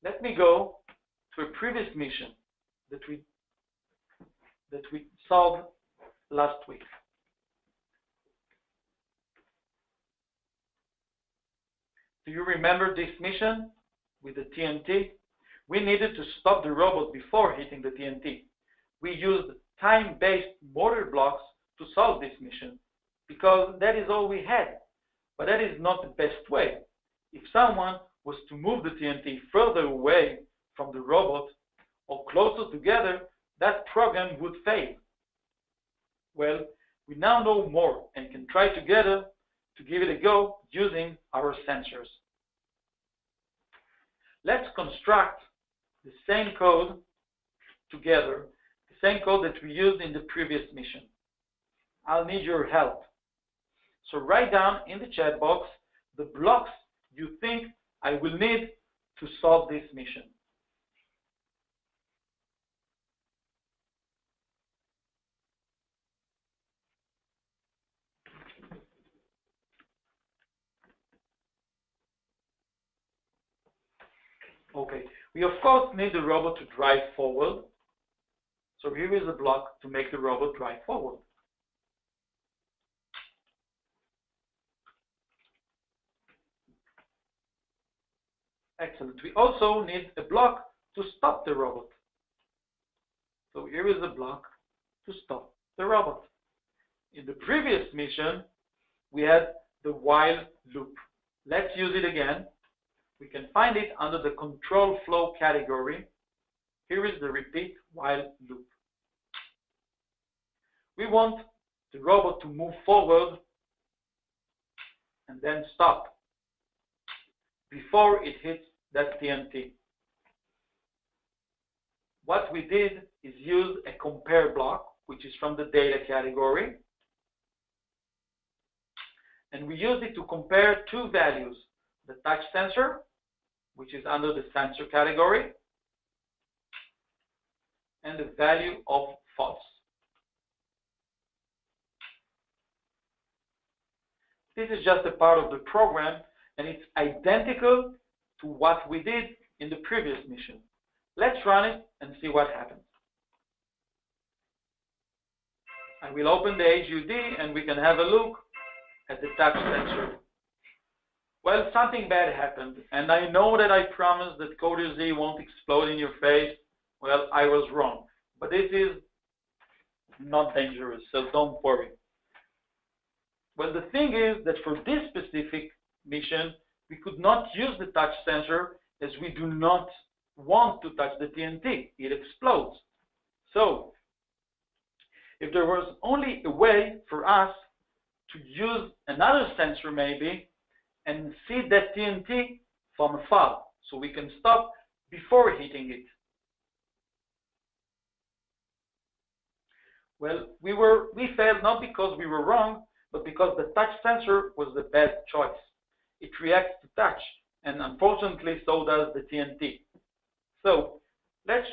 Let me go to a previous mission that we solved last week. Do you remember this mission with the TNT? We needed to stop the robot before hitting the TNT. We used time-based motor blocks to solve this mission because that is all we had. But that is not the best way. If someone was to move the TNT further away from the robot or closer together, that program would fail. Well, we now know more and can try together to give it a go using our sensors. Let's construct the same code together, the same code that we used in the previous mission. I'll need your help. So write down in the chat box the blocks you think I will need to solve this mission. Okay, we of course need the robot to drive forward. So here is a block to make the robot drive forward. Excellent. We also need a block to stop the robot. So here is a block to stop the robot. In the previous mission, we had the while loop. Let's use it again. We can find it under the control flow category. Here is the repeat while loop. We want the robot to move forward and then stop before it hits that TNT. What we did is use a compare block, which is from the data category. And we used it to compare two values, the touch sensor, which is under the sensor category, and the value of false. This is just a part of the program, and it's identical to what we did in the previous mission. Let's run it and see what happens. I will open the HUD and we can have a look at the touch sensor. Well, something bad happened, and I know that I promised that Coder Z won't explode in your face. Well, I was wrong, but this is not dangerous, so don't worry. Well, the thing is that for this specific mission, we could not use the touch sensor as we do not want to touch the TNT. It explodes. So, if there was only a way for us to use another sensor maybe and see that TNT from afar, so we can stop before hitting it. Well, we failed not because we were wrong, but because the touch sensor was the best choice. It reacts to touch, and unfortunately, so does the TNT. So let's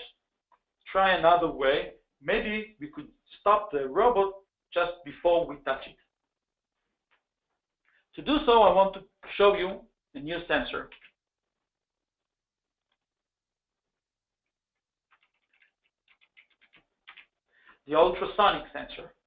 try another way. Maybe we could stop the robot just before we touch it. To do so, I want to show you a new sensor. The ultrasonic sensor.